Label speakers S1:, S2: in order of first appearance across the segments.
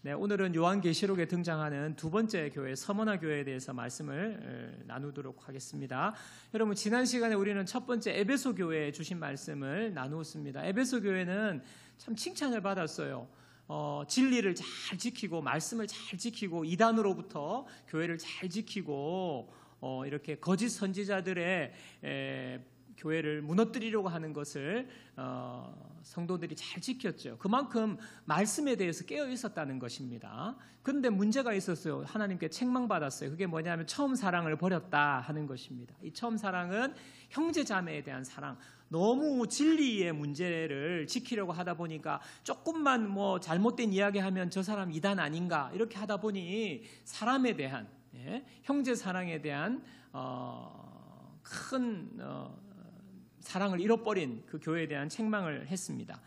S1: 네, 오늘은 요한계시록에 등장하는 두 번째 교회 서머나 교회에 대해서 말씀을 나누도록 하겠습니다. 여러분, 지난 시간에 우리는 첫 번째 에베소 교회에 주신 말씀을 나누었습니다. 에베소 교회는 참 칭찬을 받았어요. 진리를 잘 지키고 말씀을 잘 지키고 이단으로부터 교회를 잘 지키고 이렇게 거짓 선지자들의 교회를 무너뜨리려고 하는 것을 성도들이 잘 지켰죠. 그만큼 말씀에 대해서 깨어 있었다는 것입니다. 그런데 문제가 있었어요. 하나님께 책망받았어요. 그게 뭐냐면 처음 사랑을 버렸다 하는 것입니다. 이 처음 사랑은 형제 자매에 대한 사랑. 너무 진리의 문제를 지키려고 하다 보니까 조금만 잘못된 이야기하면 저 사람 이단 아닌가 이렇게 하다 보니 사람에 대한 형제 사랑에 대한 큰 사랑을 잃어버린 그 교회에 대한 책망을 했습니다.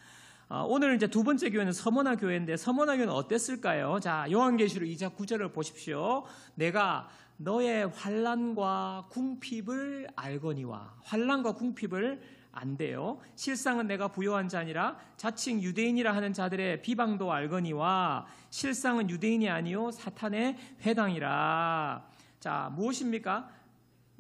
S1: 오늘 이제 두 번째 교회는 서머나 교회인데 서머나 교회는 어땠을까요? 자, 요한계시록 2장 9절을 보십시오. 내가 너의 환난과 궁핍을 알거니와. 환난과 궁핍을 안돼요. 실상은 내가 부요한 자니라 자칭 유대인이라 하는 자들의 비방도 알거니와 실상은 유대인이 아니요 사탄의 회당이라. 자, 무엇입니까?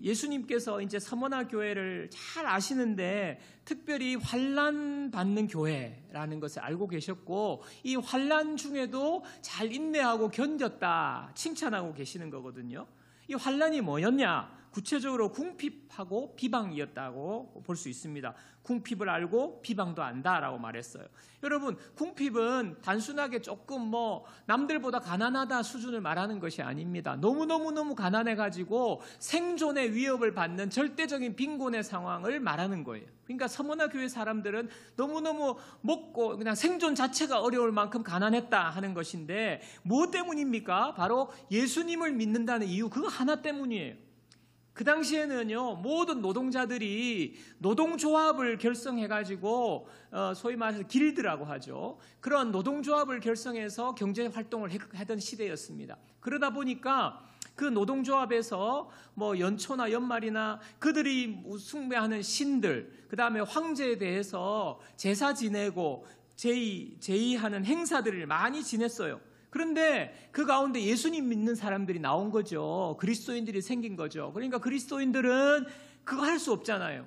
S1: 예수님께서 이제 서머나 교회를 잘 아시는데 특별히 환난 받는 교회라는 것을 알고 계셨고 이 환난 중에도 잘 인내하고 견뎠다 칭찬하고 계시는 거거든요. 이 환난이 뭐였냐? 구체적으로 궁핍하고 비방이었다고 볼 수 있습니다. 궁핍을 알고 비방도 안다라고 말했어요. 여러분, 궁핍은 단순하게 조금 남들보다 가난하다 수준을 말하는 것이 아닙니다. 너무너무 가난해가지고 생존의 위협을 받는 절대적인 빈곤의 상황을 말하는 거예요. 그러니까 서머나 교회 사람들은 너무너무 먹고 그냥 생존 자체가 어려울 만큼 가난했다 하는 것인데 무엇 때문입니까? 바로 예수님을 믿는다는 이유 그거 하나 때문이에요. 그 당시에는요, 모든 노동자들이 노동조합을 결성해가지고, 소위 말해서 길드라고 하죠. 그런 노동조합을 결성해서 경제활동을 하던 시대였습니다. 그러다 보니까 그 노동조합에서 연초나 연말이나 그들이 숭배하는 신들, 그 다음에 황제에 대해서 제사 지내고 제의하는 행사들을 많이 지냈어요. 그런데 그 가운데 예수님 믿는 사람들이 나온 거죠. 그리스도인들이 생긴 거죠. 그러니까 그리스도인들은 그거 할 수 없잖아요.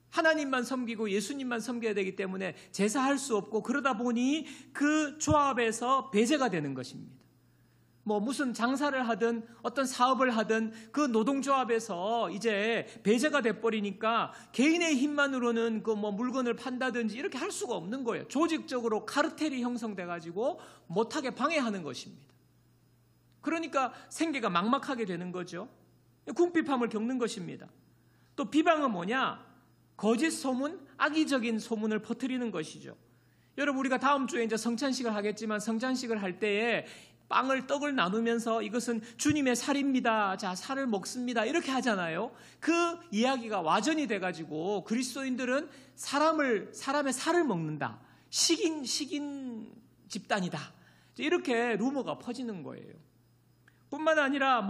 S1: 하나님만 섬기고 예수님만 섬겨야 되기 때문에 제사할 수 없고 그러다 보니 그 조합에서 배제가 되는 것입니다. 무슨 장사를 하든 어떤 사업을 하든 그 노동조합에서 이제 배제가 돼버리니까 개인의 힘만으로는 그 물건을 판다든지 이렇게 할 수가 없는 거예요. 조직적으로 카르텔이 형성돼가지고 못하게 방해하는 것입니다. 그러니까 생계가 막막하게 되는 거죠. 궁핍함을 겪는 것입니다. 또 비방은 뭐냐? 거짓 소문, 악의적인 소문을 퍼뜨리는 것이죠. 여러분, 우리가 다음 주에 이제 성찬식을 하겠지만 성찬식을 할 때에 떡을 나누면서 이것은 주님의 살입니다. 자, 살을 먹습니다. 이렇게 하잖아요. 그 이야기가 와전이 돼가지고 그리스도인들은 사람의 살을 먹는다. 식인 집단이다. 이렇게 루머가 퍼지는 거예요. 뿐만 아니라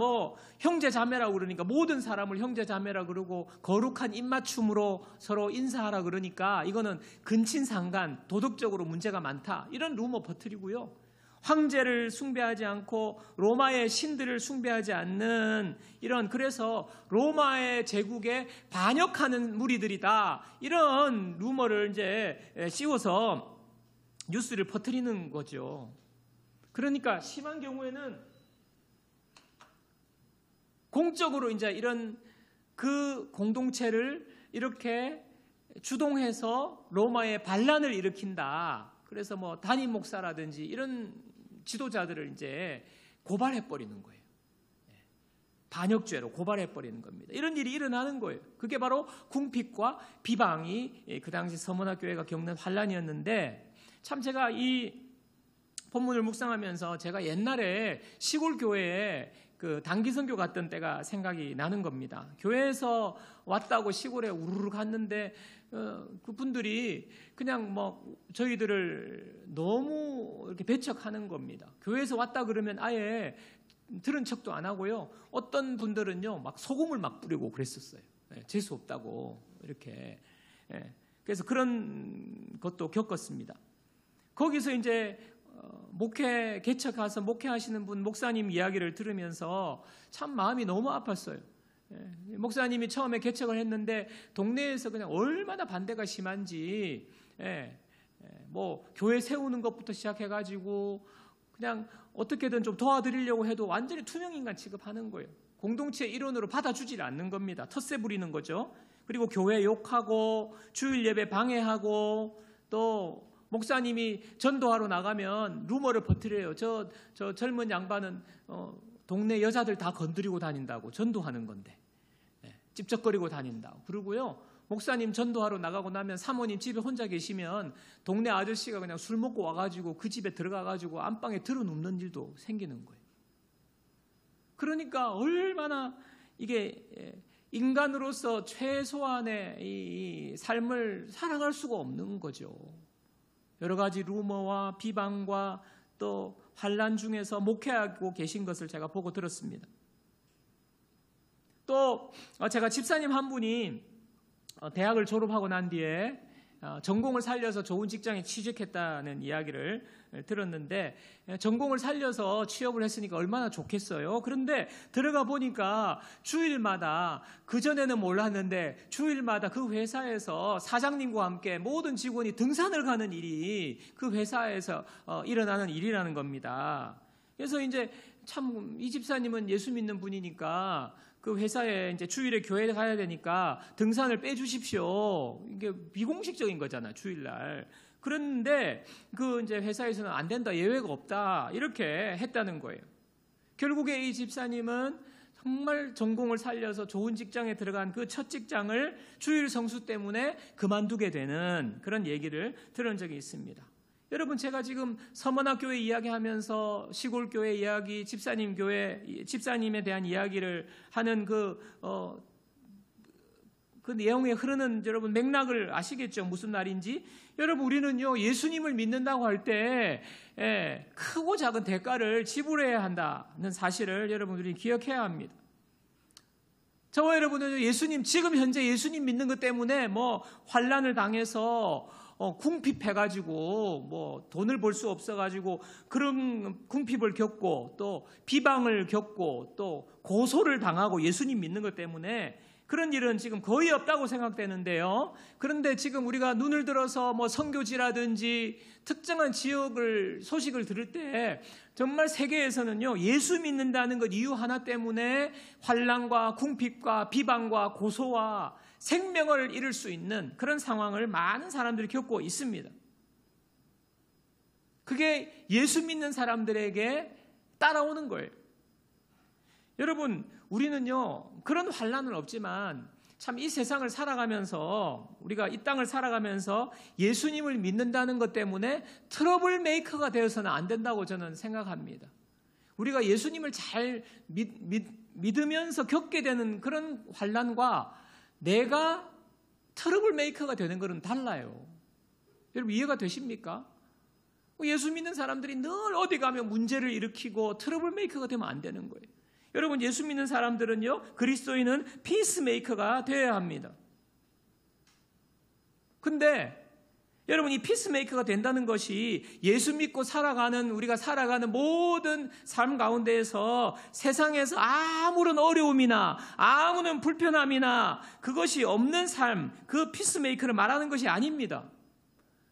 S1: 형제 자매라고 그러니까 모든 사람을 형제 자매라 그러고 거룩한 입맞춤으로 서로 인사하라 그러니까 이거는 근친상간 도덕적으로 문제가 많다. 이런 루머 퍼뜨리고요. 황제를 숭배하지 않고 로마의 신들을 숭배하지 않는 그래서 로마의 제국에 반역하는 무리들이다. 이런 루머를 이제 씌워서 뉴스를 퍼뜨리는 거죠. 그러니까 심한 경우에는 공적으로 이제 이런 그 공동체를 이렇게 주동해서 로마의 반란을 일으킨다. 그래서 담임 목사라든지 이런 지도자들을 이제 고발해버리는 거예요. 반역죄로 고발해버리는 겁니다. 이런 일이 일어나는 거예요. 그게 바로 궁핍과 비방이 그 당시 서머나 교회가 겪는 환란이었는데 참 제가 이 본문을 묵상하면서 제가 옛날에 시골 교회에 그 단기 선교 갔던 때가 생각이 나는 겁니다. 교회에서 왔다고 시골에 우르르 갔는데 그분들이 그냥 저희들을 너무 이렇게 배척하는 겁니다. 교회에서 왔다 그러면 아예 들은 척도 안 하고요. 어떤 분들은요, 소금을 뿌리고 그랬었어요. 재수 없다고 이렇게. 그래서 그런 것도 겪었습니다. 거기서 이제 목회 개척 가서 목회하시는 분 목사님 이야기를 들으면서 참 마음이 너무 아팠어요. 목사님이 처음에 개척을 했는데 동네에서 그냥 얼마나 반대가 심한지, 뭐 교회 세우는 것부터 시작해가지고 그냥 어떻게든 좀 도와드리려고 해도 완전히 투명인간 취급하는 거예요. 공동체 일원으로 받아주질 않는 겁니다. 텃세 부리는 거죠. 그리고 교회 욕하고 주일 예배 방해하고 또 목사님이 전도하러 나가면 루머를 퍼뜨려요. 저 젊은 양반은 동네 여자들 다 건드리고 다닌다고, 전도하는 건데 찝쩍거리고 다닌다고. 그러고요, 목사님 전도하러 나가고 나면 사모님 집에 혼자 계시면 동네 아저씨가 그냥 술 먹고 와가지고 그 집에 들어가가지고 안방에 들어눕는 일도 생기는 거예요. 그러니까 얼마나 이게 인간으로서 최소한의 이 삶을 살아갈 수가 없는 거죠. 여러 가지 루머와 비방과 또 환난 중에서 목회하고 계신 것을 제가 보고 들었습니다. 또 제가 집사님 한 분이 대학을 졸업하고 난 뒤에 전공을 살려서 좋은 직장에 취직했다는 이야기를 들었는데, 전공을 살려서 취업을 했으니까 얼마나 좋겠어요. 그런데 들어가 보니까 주일마다, 그전에는 몰랐는데 주일마다 그 회사에서 사장님과 함께 모든 직원이 등산을 가는 일이 그 회사에서 일어나는 일이라는 겁니다. 그래서 이제 참 이 집사님은 예수 믿는 분이니까 그 회사에 이제 주일에 교회에 가야 되니까 등산을 빼주십시오. 이게 비공식적인 거잖아, 주일날. 그런데 그 이제 회사에서는 안 된다, 예외가 없다, 이렇게 했다는 거예요. 결국에 이 집사님은 정말 전공을 살려서 좋은 직장에 들어간 그 첫 직장을 주일 성수 때문에 그만두게 되는 그런 얘기를 들은 적이 있습니다. 여러분, 제가 지금 서머나 교회 이야기하면서 시골 교회 이야기, 집사님 교회, 집사님에 대한 이야기를 하는 그 내용에 흐르는 여러분 맥락을 아시겠죠? 무슨 말인지. 여러분, 우리는요, 예수님을 믿는다고 할 때 크고 작은 대가를 지불해야 한다는 사실을 여러분 우리 기억해야 합니다. 저와 여러분은 예수님, 지금 현재 예수님 믿는 것 때문에 뭐 환난을 당해서 궁핍해가지고 뭐 돈을 벌 수 없어가지고 그런 궁핍을 겪고 또 비방을 겪고 또 고소를 당하고 예수님 믿는 것 때문에 그런 일은 지금 거의 없다고 생각되는데요. 그런데 지금 우리가 눈을 들어서 뭐 선교지라든지 특정한 지역을 소식을 들을 때 정말 세계에서는요, 예수 믿는다는 것 이유 하나 때문에 환난과 궁핍과 비방과 고소와 생명을 잃을 수 있는 그런 상황을 많은 사람들이 겪고 있습니다. 그게 예수 믿는 사람들에게 따라오는 거예요. 여러분, 우리는요, 그런 환난은 없지만 참 이 세상을 살아가면서, 우리가 이 땅을 살아가면서 예수님을 믿는다는 것 때문에 트러블 메이커가 되어서는 안 된다고 저는 생각합니다. 우리가 예수님을 잘 믿으면서 겪게 되는 그런 환난과 내가 트러블 메이커가 되는 것은 달라요. 여러분, 이해가 되십니까? 예수 믿는 사람들이 늘 어디 가면 문제를 일으키고 트러블 메이커가 되면 안 되는 거예요. 여러분, 예수 믿는 사람들은요, 그리스도인은 피스메이커가 되어야 합니다. 근데 여러분, 이 피스메이커가 된다는 것이 예수 믿고 살아가는, 우리가 살아가는 모든 삶 가운데에서 세상에서 아무런 어려움이나 아무런 불편함이나 그것이 없는 삶, 그 피스메이커를 말하는 것이 아닙니다.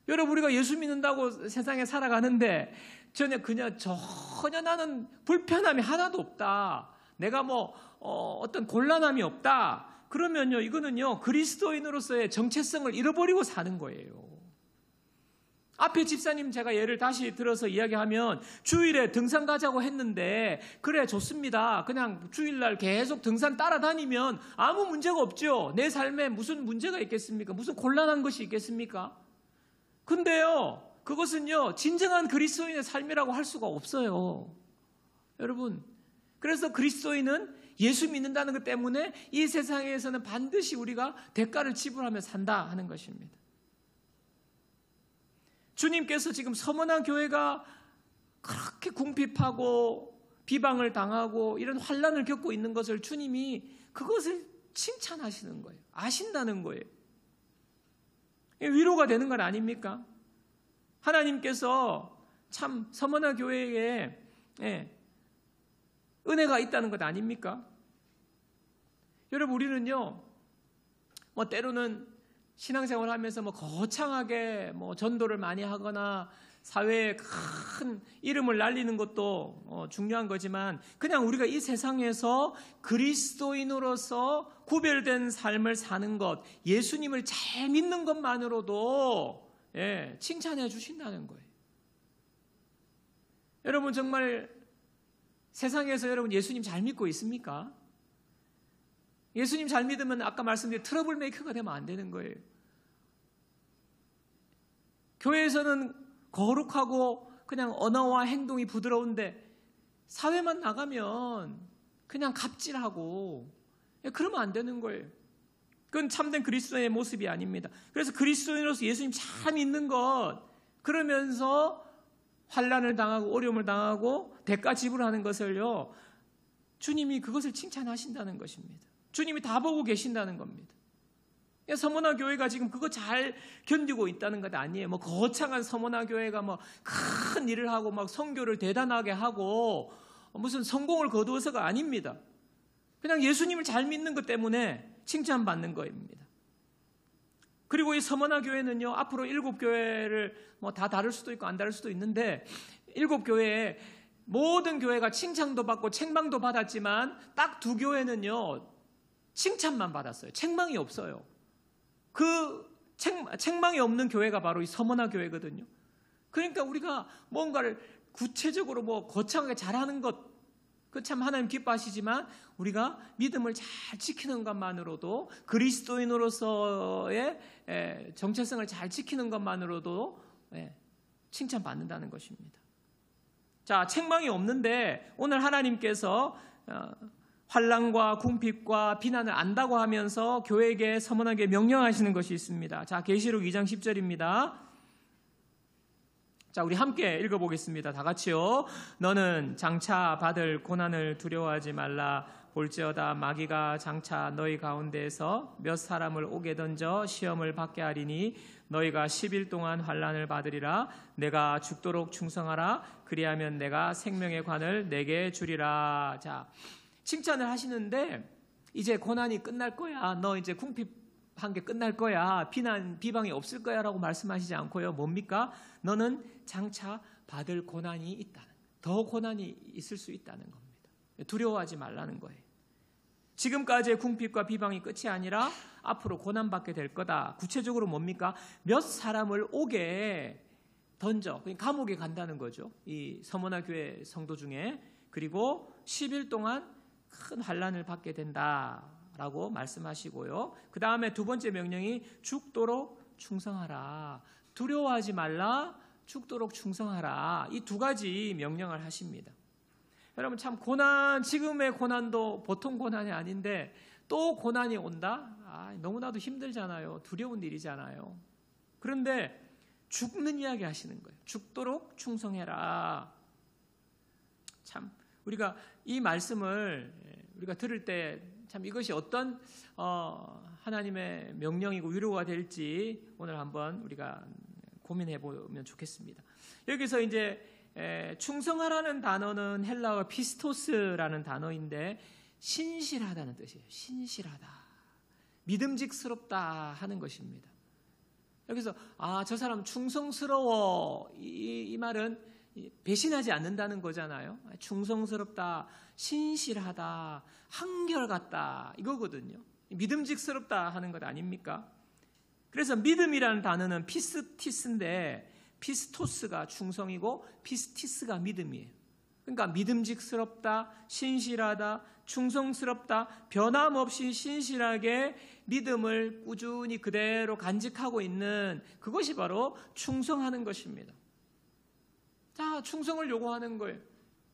S1: 여러분, 우리가 예수 믿는다고 세상에 살아가는데 전혀 나는 불편함이 하나도 없다, 내가 뭐 어떤 곤란함이 없다, 그러면요, 이거는요, 그리스도인으로서의 정체성을 잃어버리고 사는 거예요. 앞에 집사님 제가 예를 다시 들어서 이야기하면, 주일에 등산 가자고 했는데 그래, 좋습니다, 그냥 주일날 계속 등산 따라다니면 아무 문제가 없죠. 내 삶에 무슨 문제가 있겠습니까? 무슨 곤란한 것이 있겠습니까? 근데요, 그것은요, 진정한 그리스도인의 삶이라고 할 수가 없어요. 여러분, 그래서 그리스도인은 예수 믿는다는 것 때문에 이 세상에서는 반드시 우리가 대가를 지불하며 산다 하는 것입니다. 주님께서 지금 서머나 교회가 그렇게 궁핍하고 비방을 당하고 이런 환난을 겪고 있는 것을 주님이 그것을 칭찬하시는 거예요. 아신다는 거예요. 위로가 되는 건 아닙니까? 하나님께서 참 서머나 교회에 은혜가 있다는 것 아닙니까? 여러분, 우리는요, 때로는 신앙생활 하면서 거창하게 전도를 많이 하거나 사회에 큰 이름을 날리는 것도 중요한 거지만, 그냥 우리가 이 세상에서 그리스도인으로서 구별된 삶을 사는 것, 예수님을 잘 믿는 것만으로도 칭찬해 주신다는 거예요. 여러분, 정말 세상에서 여러분 예수님 잘 믿고 있습니까? 예수님 잘 믿으면 아까 말씀드린 트러블 메이커가 되면 안 되는 거예요. 교회에서는 거룩하고 그냥 언어와 행동이 부드러운데 사회만 나가면 그냥 갑질하고 그러면 안 되는 거예요. 그건 참된 그리스도인의 모습이 아닙니다. 그래서 그리스도인으로서 예수님 잘 믿는 것, 그러면서 환난을 당하고 어려움을 당하고 대가 지불하는 것을요, 주님이 그것을 칭찬하신다는 것입니다. 주님이 다 보고 계신다는 겁니다. 서머나 교회가 지금 그거 잘 견디고 있다는 것 아니에요. 거창한 서머나 교회가 큰 일을 하고 선교를 대단하게 하고 무슨 성공을 거두어서가 아닙니다. 그냥 예수님을 잘 믿는 것 때문에 칭찬받는 것입니다. 그리고 이 서머나 교회는요, 앞으로 7교회를 다 다룰 수도 있고 안 다룰 수도 있는데, 7교회에 모든 교회가 칭찬도 받고 책망도 받았지만 딱 2교회는요 칭찬만 받았어요. 책망이 없어요. 그 책망이 없는 교회가 바로 이 서머나 교회거든요. 그러니까 우리가 뭔가를 구체적으로 거창하게 잘하는 것, 그 참 하나님 기뻐하시지만 우리가 믿음을 잘 지키는 것만으로도, 그리스도인으로서의 정체성을 잘 지키는 것만으로도 칭찬받는다는 것입니다. 자, 책망이 없는데 오늘 하나님께서 환난과 궁핍과 비난을 안다고 하면서 교회에게 서머나게 명령하시는 것이 있습니다. 자, 계시록 2장 10절입니다. 자, 우리 함께 읽어보겠습니다. 다 같이요. 너는 장차 받을 고난을 두려워하지 말라. 볼지어다 마귀가 장차 너희 가운데에서 몇 사람을 옥에 던져 시험을 받게 하리니 너희가 10일 동안 환난을 받으리라. 내가 죽도록 충성하라. 그리하면 내가 생명의 관을 내게 주리라. 자, 칭찬을 하시는데 이제 고난이 끝날 거야. 너 이제 궁핍한 게 끝날 거야. 비방이 없을 거야 라고 말씀하시지 않고요. 뭡니까? 너는 장차 받을 고난이 있다는, 더 고난이 있을 수 있다는 겁니다. 두려워하지 말라는 거예요. 지금까지의 궁핍과 비방이 끝이 아니라 앞으로 고난받게 될 거다. 구체적으로 뭡니까? 몇 사람을 옥에 던져, 감옥에 간다는 거죠. 이 서머나 교회 성도 중에. 그리고 10일 동안 큰 환난을 받게 된다라고 말씀하시고요. 그 다음에 두 번째 명령이 죽도록 충성하라. 두려워하지 말라. 죽도록 충성하라. 이 두 가지 명령을 하십니다. 여러분, 참 지금의 고난도 보통 고난이 아닌데 또 고난이 온다? 너무나도 힘들잖아요. 두려운 일이잖아요. 그런데 죽는 이야기 하시는 거예요. 죽도록 충성해라. 참 우리가 이 말씀을 우리가 들을 때 참 이것이 어떤 하나님의 명령이고 위로가 될지 오늘 한번 우리가 고민해 보면 좋겠습니다. 여기서 이제 충성하라는 단어는 헬라어 피스토스라는 단어인데 신실하다는 뜻이에요. 신실하다, 믿음직스럽다 하는 것입니다. 여기서 저 사람 충성스러워, 이 말은 배신하지 않는다는 거잖아요. 충성스럽다, 신실하다, 한결같다 이거거든요. 믿음직스럽다 하는 것 아닙니까? 그래서 믿음이라는 단어는 피스티스인데 피스토스가 충성이고 피스티스가 믿음이에요. 그러니까 믿음직스럽다, 신실하다, 충성스럽다, 변함없이 신실하게 믿음을 꾸준히 그대로 간직하고 있는 그것이 바로 충성하는 것입니다. 자, 충성을 요구하는 거예요.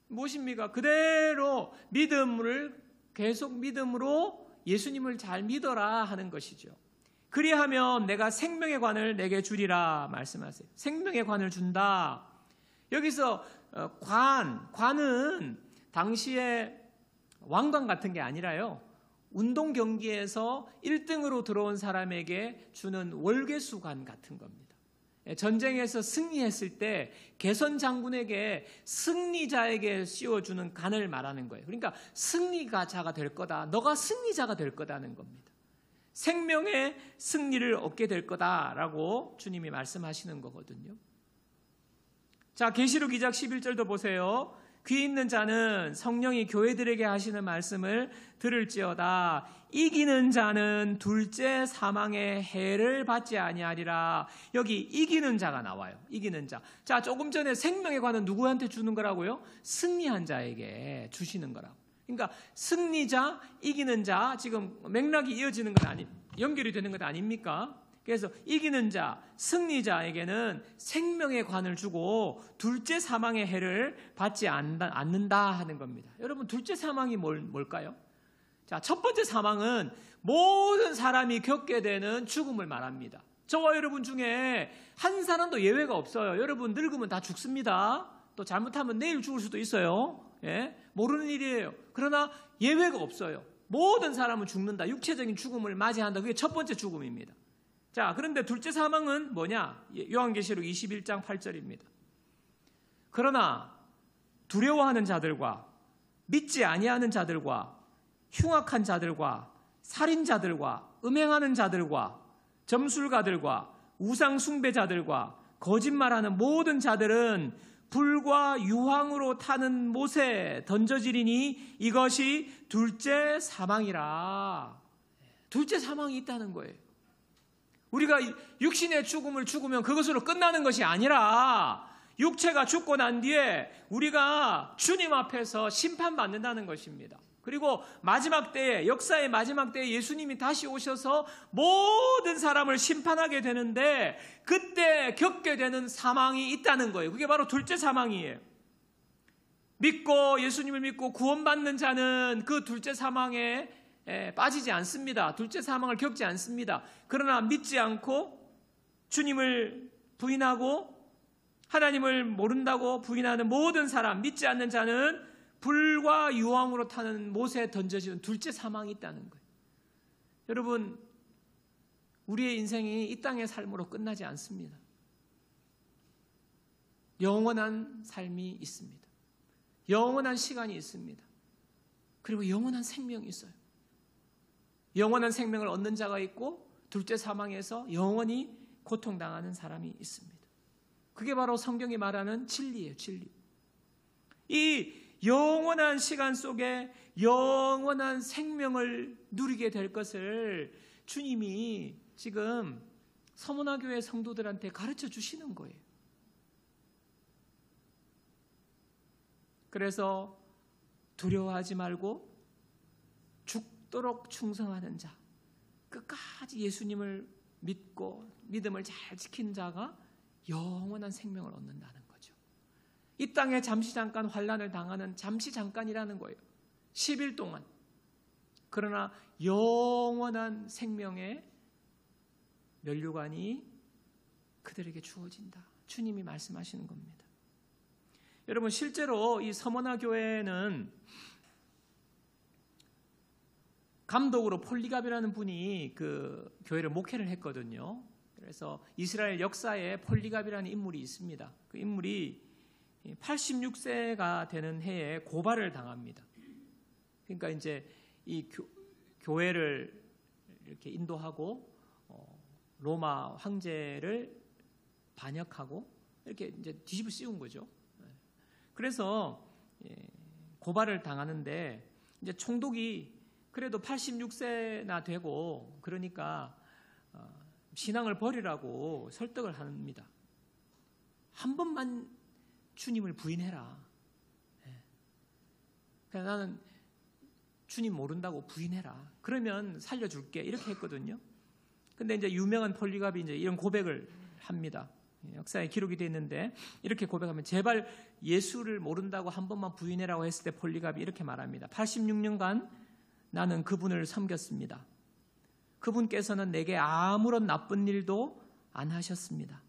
S1: 무엇입니까? 그대로 믿음을 계속 믿음으로 예수님을 잘 믿어라 하는 것이죠. 그리하면 내가 생명의 관을 내게 주리라 말씀하세요. 생명의 관을 준다. 여기서 관은 당시에 왕관 같은 게 아니라요, 운동 경기에서 1등으로 들어온 사람에게 주는 월계수관 같은 겁니다. 전쟁에서 승리했을 때 개선 장군에게 승리자에게 씌워주는 간을 말하는 거예요. 그러니까 승리자가 될 거다. 너가 승리자가 될 거다는 겁니다. 생명의 승리를 얻게 될 거다라고 주님이 말씀하시는 거거든요. 자, 계시록 2장 11절도 보세요. 귀 있는 자는 성령이 교회들에게 하시는 말씀을 들을지어다. 이기는 자는 둘째 사망의 해를 받지 아니하리라. 여기 이기는 자가 나와요. 이기는 자. 자, 조금 전에 생명의 관은 누구한테 주는 거라고요? 승리한 자에게 주시는 거라고. 그러니까 승리자, 이기는 자, 지금 맥락이 이어지는 건 연결이 되는 것 아닙니까? 그래서 이기는 자, 승리자에게는 생명의 관을 주고 둘째 사망의 해를 받지 않는다 하는 겁니다. 여러분, 둘째 사망이 뭘까요? 자, 첫 번째 사망은 모든 사람이 겪게 되는 죽음을 말합니다. 저와 여러분 중에 한 사람도 예외가 없어요. 여러분 늙으면 다 죽습니다. 또 잘못하면 내일 죽을 수도 있어요. 예? 모르는 일이에요. 그러나 예외가 없어요. 모든 사람은 죽는다. 육체적인 죽음을 맞이한다. 그게 첫 번째 죽음입니다. 자, 그런데 둘째 사망은 뭐냐? 요한계시록 21장 8절입니다. 그러나 두려워하는 자들과 믿지 아니하는 자들과 흉악한 자들과 살인자들과 음행하는 자들과 점술가들과 우상 숭배자들과 거짓말하는 모든 자들은 불과 유황으로 타는 못에 던져지리니 이것이 둘째 사망이라. 둘째 사망이 있다는 거예요. 우리가 육신의 죽음을 죽으면 그것으로 끝나는 것이 아니라 육체가 죽고 난 뒤에 우리가 주님 앞에서 심판받는다는 것입니다. 그리고 마지막 때에, 역사의 마지막 때에 예수님이 다시 오셔서 모든 사람을 심판하게 되는데 그때 겪게 되는 사망이 있다는 거예요. 그게 바로 둘째 사망이에요. 예수님을 믿고 구원받는 자는 그 둘째 사망에 빠지지 않습니다. 둘째 사망을 겪지 않습니다. 그러나 믿지 않고 주님을 부인하고 하나님을 모른다고 부인하는 모든 사람, 믿지 않는 자는 불과 유황으로 타는 못에 던져지는 둘째 사망이 있다는 거예요. 여러분, 우리의 인생이 이 땅의 삶으로 끝나지 않습니다. 영원한 삶이 있습니다. 영원한 시간이 있습니다. 그리고 영원한 생명이 있어요. 영원한 생명을 얻는 자가 있고 둘째 사망에서 영원히 고통당하는 사람이 있습니다. 그게 바로 성경이 말하는 진리예요. 진리. 이 영원한 시간 속에 영원한 생명을 누리게 될 것을 주님이 지금 서문화교회 성도들한테 가르쳐 주시는 거예요. 그래서 두려워하지 말고 죽도록 충성하는 자, 끝까지 예수님을 믿고 믿음을 잘 지킨 자가 영원한 생명을 얻는다는 거죠. 이 땅에 잠시 잠깐 환난을 당하는 잠시 잠깐이라는 거예요. 10일 동안. 그러나 영원한 생명의 면류관이 그들에게 주어진다. 주님이 말씀하시는 겁니다. 여러분, 실제로 이 서머나 교회는 감독으로 폴리갑이라는 분이 그 교회를 목회를 했거든요. 그래서 이스라엘 역사에 폴리갑이라는 인물이 있습니다. 그 인물이 86세가 되는 해에 고발을 당합니다. 그러니까 이제 이 교회를 이렇게 인도하고 로마 황제를 반역하고 이렇게 이제 뒤집어 씌운 거죠. 그래서 고발을 당하는데 이제 총독이 그래도 86세나 되고 그러니까 신앙을 버리라고 설득을 합니다. 한 번만 주님을 부인해라. 그러니까 나는 주님 모른다고 부인해라. 그러면 살려줄게. 이렇게 했거든요. 근데 이제 유명한 폴리갑이 이제 이런 고백을 합니다. 역사에 기록이 되어 있는데 이렇게 고백하면 제발 예수를 모른다고 한 번만 부인해라고 했을 때 폴리갑이 이렇게 말합니다. 86년간 나는 그분을 섬겼습니다. 그분께서는 내게 아무런 나쁜 일도 안 하셨습니다.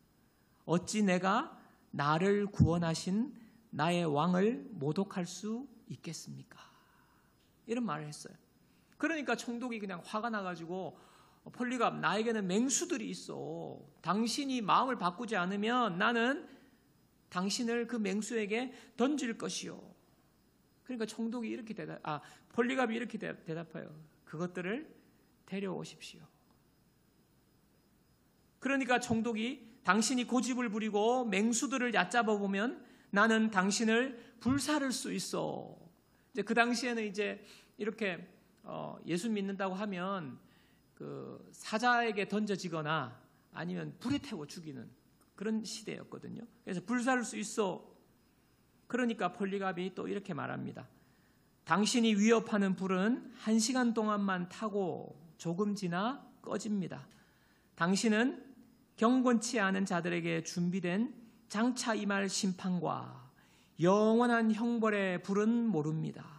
S1: 어찌 내가 나를 구원하신 나의 왕을 모독할 수 있겠습니까? 이런 말을 했어요. 그러니까 총독이 그냥 화가 나가지고 폴리갑, 나에게는 맹수들이 있어. 당신이 마음을 바꾸지 않으면 나는 당신을 그 맹수에게 던질 것이요. 그러니까 총독이 이렇게 폴리갑이 이렇게 대답해요. 그것들을 데려오십시오. 그러니까 총독이 당신이 고집을 부리고 맹수들을 얕잡아 보면 나는 당신을 불사를 수 있어. 이제 그 당시에는 이제 이렇게 예수 믿는다고 하면 그 사자에게 던져지거나 아니면 불에 태워 죽이는 그런 시대였거든요. 그래서 불사를 수 있어. 그러니까 폴리갑이 또 이렇게 말합니다. 당신이 위협하는 불은 1시간 동안만 타고 조금 지나 꺼집니다. 당신은 경건치 않은 자들에게 준비된 장차 임할 심판과 영원한 형벌의 불은 모릅니다.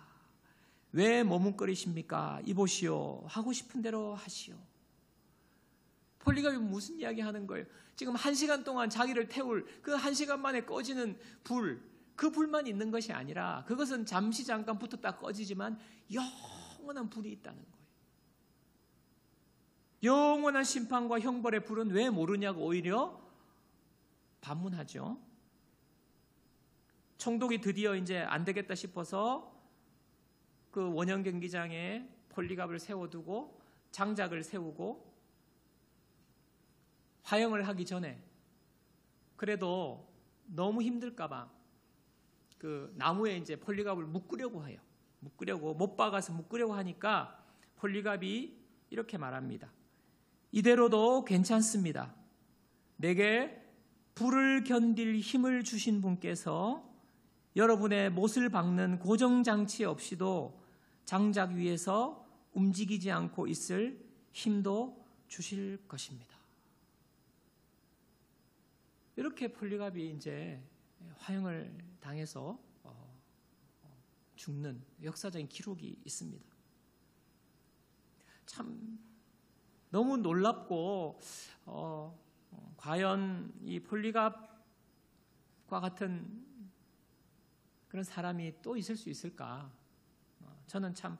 S1: 왜 머뭇거리십니까? 이보시오. 하고 싶은 대로 하시오. 폴리갑이 무슨 이야기 하는 거예요? 지금 1시간 동안 자기를 태울 그 1시간 만에 꺼지는 불, 그 불만 있는 것이 아니라 그것은 잠시 잠깐 붙었다 꺼지지만 영원한 불이 있다는 거예요. 영원한 심판과 형벌의 불은 왜 모르냐고 오히려 반문하죠. 총독이 드디어 이제 안 되겠다 싶어서 그 원형 경기장에 폴리갑을 세워두고 장작을 세우고 화형을 하기 전에 그래도 너무 힘들까봐 그 나무에 이제 폴리갑을 묶으려고 해요. 못 박아서 묶으려고 하니까 폴리갑이 이렇게 말합니다. 이대로도 괜찮습니다. 내게 불을 견딜 힘을 주신 분께서 여러분의 못을 박는 고정장치 없이도 장작 위에서 움직이지 않고 있을 힘도 주실 것입니다. 이렇게 폴리갑이 이제 화형을 당해서 죽는 역사적인 기록이 있습니다. 참 너무 놀랍고 과연 이 폴리갑과 같은 그런 사람이 또 있을 수 있을까? 저는 참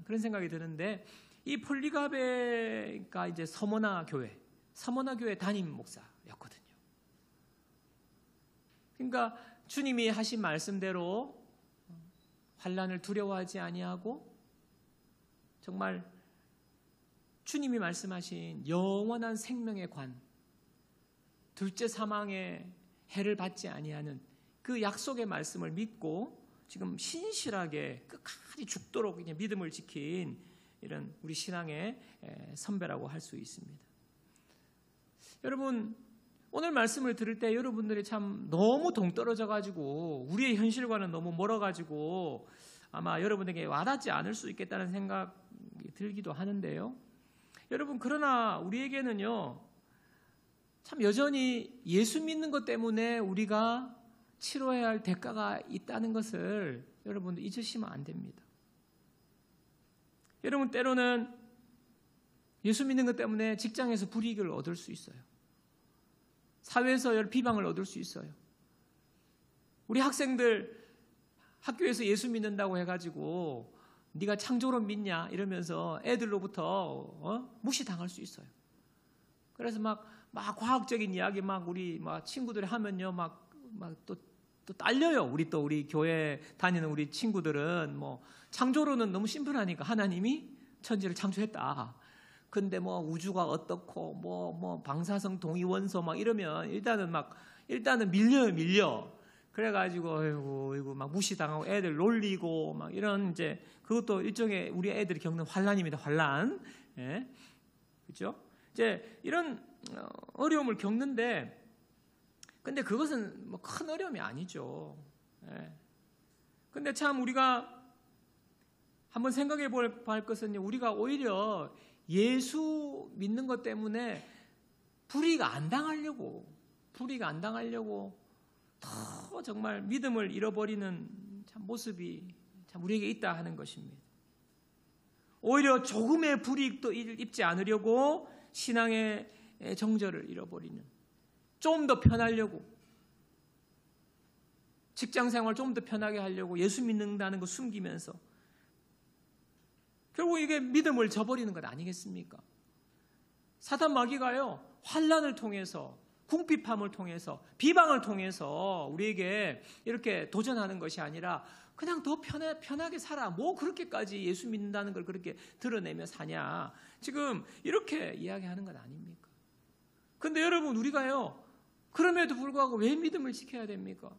S1: 그런 생각이 드는데 이 폴리갑가 이제 서머나 교회 담임 목사였거든요. 그러니까 주님이 하신 말씀대로 환난을 두려워하지 아니하고 정말 주님이 말씀하신 영원한 생명의 관, 둘째 사망의 해를 받지 아니하는 그 약속의 말씀을 믿고 지금 신실하게 끝까지 죽도록 그냥 믿음을 지킨 이런 우리 신앙의 선배라고 할 수 있습니다. 여러분 오늘 말씀을 들을 때 여러분들이 참 너무 동떨어져 가지고 우리의 현실과는 너무 멀어 가지고 아마 여러분에게 와닿지 않을 수 있겠다는 생각이 들기도 하는데요. 여러분 그러나 우리에게는요 참 여전히 예수 믿는 것 때문에 우리가 치러야 할 대가가 있다는 것을 여러분들 잊으시면 안 됩니다. 여러분 때로는 예수 믿는 것 때문에 직장에서 불이익을 얻을 수 있어요. 사회에서 비방을 얻을 수 있어요. 우리 학생들 학교에서 예수 믿는다고 해가지고 네가 창조론 믿냐 이러면서 애들로부터 무시당할 수 있어요. 그래서 막 과학적인 이야기 우리 친구들이 하면요 또 딸려요. 우리 교회 다니는 우리 친구들은 창조론은 너무 심플하니까 하나님이 천지를 창조했다. 근데 우주가 어떻고 방사성 동위원소 이러면 일단은 밀려. 그래가지고 아이고 막 무시당하고 애들 놀리고 이런 이제 그것도 일종의 우리 애들이 겪는 환란입니다. 환란. 예. 그렇죠? 이제 이런 어려움을 겪는데 근데 그것은 큰 어려움이 아니죠. 예. 근데 참 우리가 한번 생각해 볼 것은요. 우리가 오히려 예수 믿는 것 때문에 불이익 안 당하려고 더 정말 믿음을 잃어버리는 참 모습이 참 우리에게 있다 하는 것입니다. 오히려 조금의 불이익도 입지 않으려고 신앙의 정절을 잃어버리는 좀 더 편하려고 직장생활 좀 더 편하게 하려고 예수 믿는다는 거 숨기면서 결국 이게 믿음을 저버리는 것 아니겠습니까? 사단 마귀가요, 환난을 통해서, 궁핍함을 통해서, 비방을 통해서 우리에게 이렇게 도전하는 것이 아니라 그냥 더 편하게 살아. 뭐 그렇게까지 예수 믿는다는 걸 그렇게 드러내며 사냐. 지금 이렇게 이야기하는 건 아닙니까? 근데 여러분, 우리가요, 그럼에도 불구하고 왜 믿음을 지켜야 됩니까?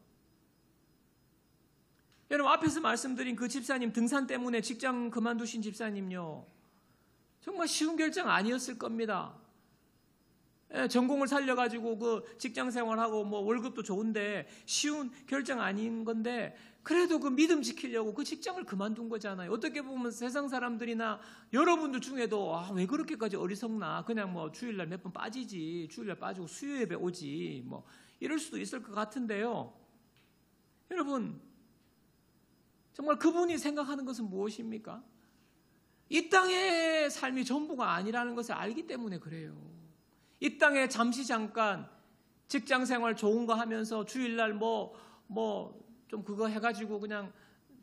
S1: 여러분, 앞에서 말씀드린 그 집사님, 등산 때문에 직장 그만두신 집사님요, 정말 쉬운 결정 아니었을 겁니다. 전공을 살려가지고 그 직장 생활하고 뭐 월급도 좋은데 쉬운 결정 아닌 건데, 그래도 그 믿음 지키려고 그 직장을 그만둔 거잖아요. 어떻게 보면 세상 사람들이나 여러분들 중에도 왜 그렇게까지 어리석나, 그냥 뭐 주일날 몇 번 빠지지, 주일날 빠지고 수요 예배 오지, 뭐 이럴 수도 있을 것 같은데요. 여러분, 정말 그분이 생각하는 것은 무엇입니까? 이 땅의 삶이 전부가 아니라는 것을 알기 때문에 그래요. 이 땅에 잠깐 직장 생활 좋은 거 하면서 주일날 뭐 좀 그거 해가지고 그냥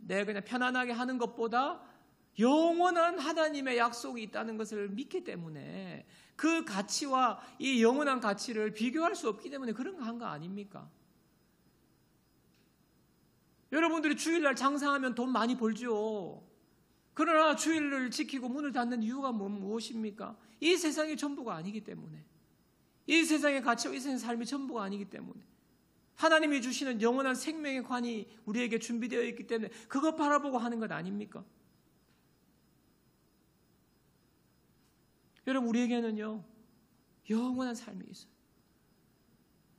S1: 편안하게 하는 것보다 영원한 하나님의 약속이 있다는 것을 믿기 때문에, 그 가치와 이 영원한 가치를 비교할 수 없기 때문에 그런 거 한 거 아닙니까? 여러분들이 주일날 장사하면 돈 많이 벌죠. 그러나 주일을 지키고 문을 닫는 이유가 무엇입니까? 이 세상이 전부가 아니기 때문에, 이 세상의 가치와 이 세상의 삶이 전부가 아니기 때문에, 하나님이 주시는 영원한 생명의 관이 우리에게 준비되어 있기 때문에 그것 바라보고 하는 것 아닙니까? 여러분, 우리에게는요, 영원한 삶이 있어요.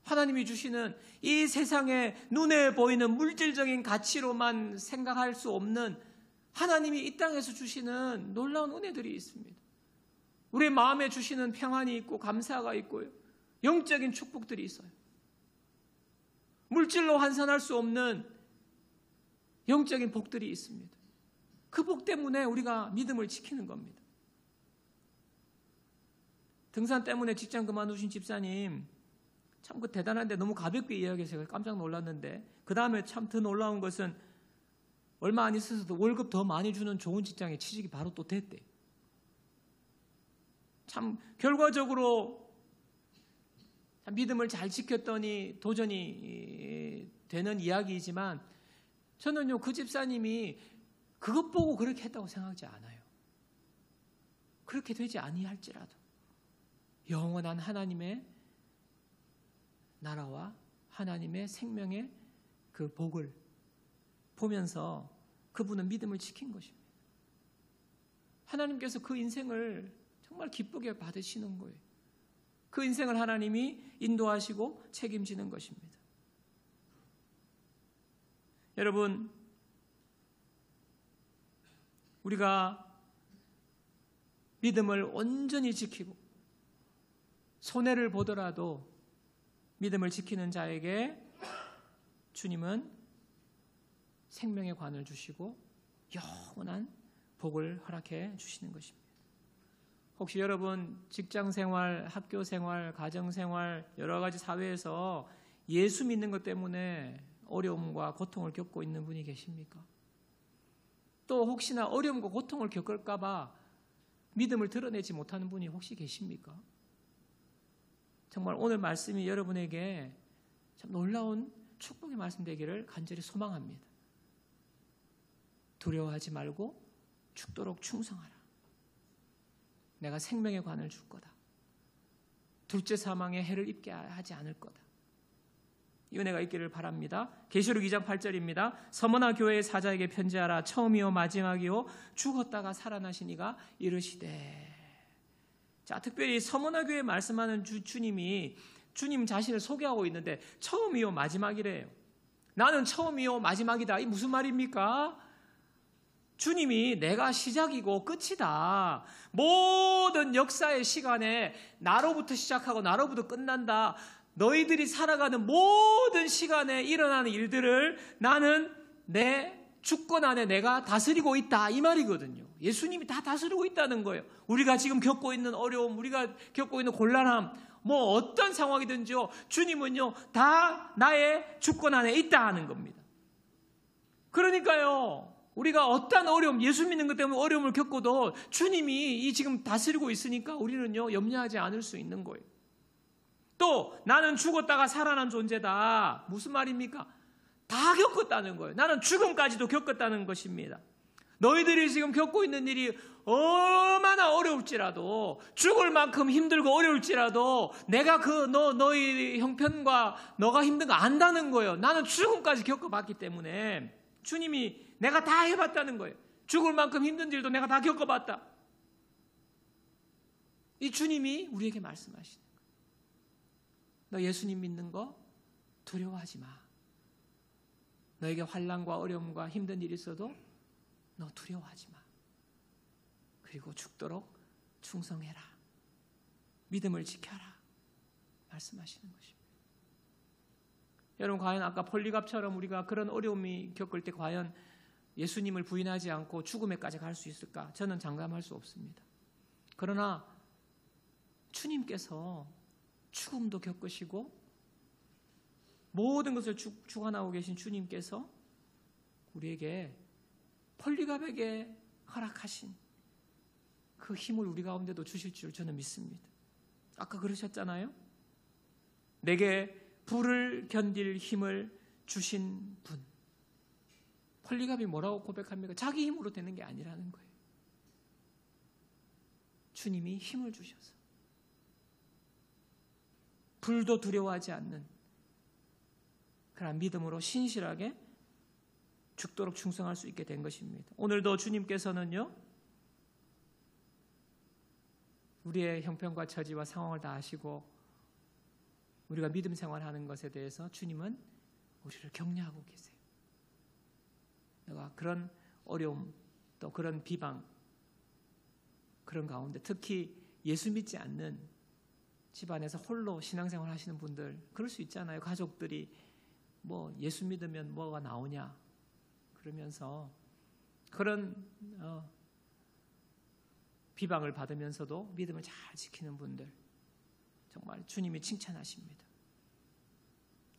S1: 하나님이 주시는 이 세상에 눈에 보이는 물질적인 가치로만 생각할 수 없는 하나님이 이 땅에서 주시는 놀라운 은혜들이 있습니다. 우리 마음에 주시는 평안이 있고 감사가 있고요, 영적인 축복들이 있어요. 물질로 환산할 수 없는 영적인 복들이 있습니다. 그 복 때문에 우리가 믿음을 지키는 겁니다. 등산 때문에 직장 그만두신 집사님, 참 그 대단한데 너무 가볍게 이야기해서 깜짝 놀랐는데, 그 다음에 참 더 놀라운 것은 얼마 안 있어서도 월급 더 많이 주는 좋은 직장에 취직이 바로 또 됐대. 참 결과적으로 믿음을 잘 지켰더니 도전이 되는 이야기이지만, 저는요, 그 집사님이 그것 보고 그렇게 했다고 생각하지 않아요. 그렇게 되지 아니할지라도 영원한 하나님의 나라와 하나님의 생명의 그 복을 보면서 그분은 믿음을 지킨 것입니다. 하나님께서 그 인생을 정말 기쁘게 받으시는 거예요. 그 인생을 하나님이 인도하시고 책임지는 것입니다. 여러분, 우리가 믿음을 온전히 지키고 손해를 보더라도 믿음을 지키는 자에게 주님은 생명의 관을 주시고 영원한 복을 허락해 주시는 것입니다. 혹시 여러분 직장생활, 학교생활, 가정생활, 여러 가지 사회에서 예수 믿는 것 때문에 어려움과 고통을 겪고 있는 분이 계십니까? 또 혹시나 어려움과 고통을 겪을까 봐 믿음을 드러내지 못하는 분이 혹시 계십니까? 정말 오늘 말씀이 여러분에게 참 놀라운 축복의 말씀 되기를 간절히 소망합니다. 두려워하지 말고 죽도록 충성하라. 내가 생명의 관을 줄 거다. 둘째 사망의 해를 입게 하지 않을 거다. 이 은혜가 있기를 바랍니다. 계시록 2장 8절입니다. 서머나 교회의 사자에게 편지하라. 처음이요 마지막이요 죽었다가 살아나신 이가 이르시되. 자, 특별히 서머나 교회에 말씀하는 주님이 주님 자신을 소개하고 있는데 처음이요 마지막이래요. 나는 처음이요 마지막이다. 이 무슨 말입니까? 주님이 내가 시작이고 끝이다. 모든 역사의 시간에 나로부터 시작하고 나로부터 끝난다. 너희들이 살아가는 모든 시간에 일어나는 일들을 나는 내 주권 안에 내가 다스리고 있다. 이 말이거든요. 예수님이 다 다스리고 있다는 거예요. 우리가 지금 겪고 있는 어려움, 우리가 겪고 있는 곤란함, 뭐 어떤 상황이든지요, 주님은요 다 나의 주권 안에 있다 하는 겁니다. 그러니까요, 우리가 어떠한 어려움, 예수 믿는 것 때문에 어려움을 겪어도 주님이 이 지금 다스리고 있으니까 우리는요, 염려하지 않을 수 있는 거예요. 또 나는 죽었다가 살아난 존재다. 무슨 말입니까? 다 겪었다는 거예요. 나는 죽음까지도 겪었다는 것입니다. 너희들이 지금 겪고 있는 일이 얼마나 어려울지라도, 죽을 만큼 힘들고 어려울지라도 내가 너희 형편과 너가 힘든 거 안다는 거예요. 나는 죽음까지 겪어봤기 때문에 주님이 내가 다 해봤다는 거예요. 죽을 만큼 힘든 일도 내가 다 겪어봤다. 이 주님이 우리에게 말씀하시는 거예요. 너 예수님 믿는 거 두려워하지 마. 너에게 환난과 어려움과 힘든 일이 있어도 너 두려워하지 마. 그리고 죽도록 충성해라. 믿음을 지켜라. 말씀하시는 것입니다. 여러분, 과연 아까 폴리갑처럼 우리가 그런 어려움이 겪을 때 과연 예수님을 부인하지 않고 죽음에까지 갈 수 있을까? 저는 장담할 수 없습니다. 그러나 주님께서 죽음도 겪으시고 모든 것을 주관하고 계신 주님께서 우리에게 폴리갑에게 허락하신 그 힘을 우리 가운데도 주실 줄 저는 믿습니다. 아까 그러셨잖아요. 내게 불을 견딜 힘을 주신 분. 폴리갑이 뭐라고 고백합니까? 자기 힘으로 되는 게 아니라는 거예요. 주님이 힘을 주셔서 불도 두려워하지 않는 그런 믿음으로 신실하게 죽도록 충성할 수 있게 된 것입니다. 오늘도 주님께서는요, 우리의 형편과 처지와 상황을 다 아시고 우리가 믿음 생활하는 것에 대해서 주님은 우리를 격려하고 계세요. 내가 그런 어려움, 또 그런 비방, 그런 가운데 특히 예수 믿지 않는 집안에서 홀로 신앙생활 하시는 분들, 그럴 수 있잖아요. 가족들이 뭐 예수 믿으면 뭐가 나오냐 그러면서 그런 비방을 받으면서도 믿음을 잘 지키는 분들, 정말 주님이 칭찬하십니다.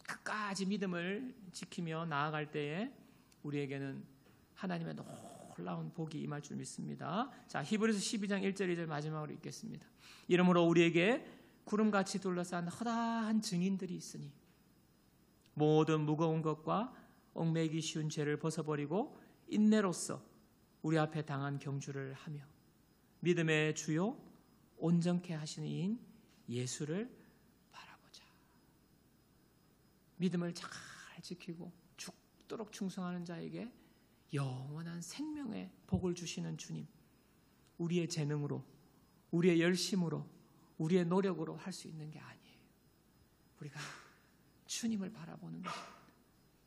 S1: 끝까지 믿음을 지키며 나아갈 때에 우리에게는 하나님의 놀라운 복이 임할 줄 믿습니다. 자, 히브리서 12장 1절 2절 마지막으로 읽겠습니다. 이러므로 우리에게 구름같이 둘러싼 허다한 증인들이 있으니 모든 무거운 것과 얽매이기 쉬운 죄를 벗어버리고 인내로써 우리 앞에 당한 경주를 하며 믿음의 주요 온전케 하시는 이인 예수를 바라보자. 믿음을 잘 지키고 죽도록 충성하는 자에게 영원한 생명의 복을 주시는 주님, 우리의 재능으로, 우리의 열심으로, 우리의 노력으로 할 수 있는 게 아니에요. 우리가 주님을 바라보는 것입니다.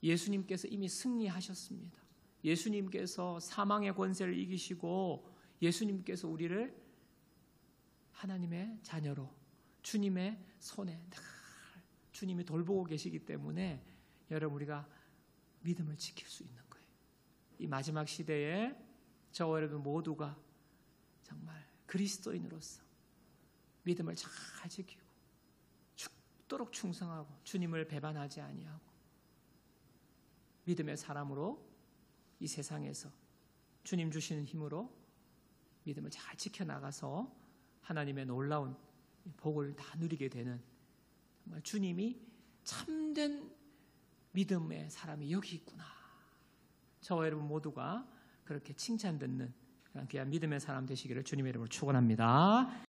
S1: 예수님께서 이미 승리하셨습니다. 예수님께서 사망의 권세를 이기시고 예수님께서 우리를 하나님의 자녀로 주님의 손에 늘 주님이 돌보고 계시기 때문에 여러분, 우리가 믿음을 지킬 수 있는 거예요. 이 마지막 시대에 저와 여러분 모두가 정말 그리스도인으로서 믿음을 잘 지키고 죽도록 충성하고 주님을 배반하지 아니하고 믿음의 사람으로 이 세상에서 주님 주시는 힘으로 믿음을 잘 지켜나가서 하나님의 놀라운 복을 다 누리게 되는, 정말 주님이 참된 믿음의 사람이 여기 있구나, 저와 여러분 모두가 그렇게 칭찬 듣는 그런 귀한 믿음의 사람 되시기를 주님의 이름으로 축원합니다.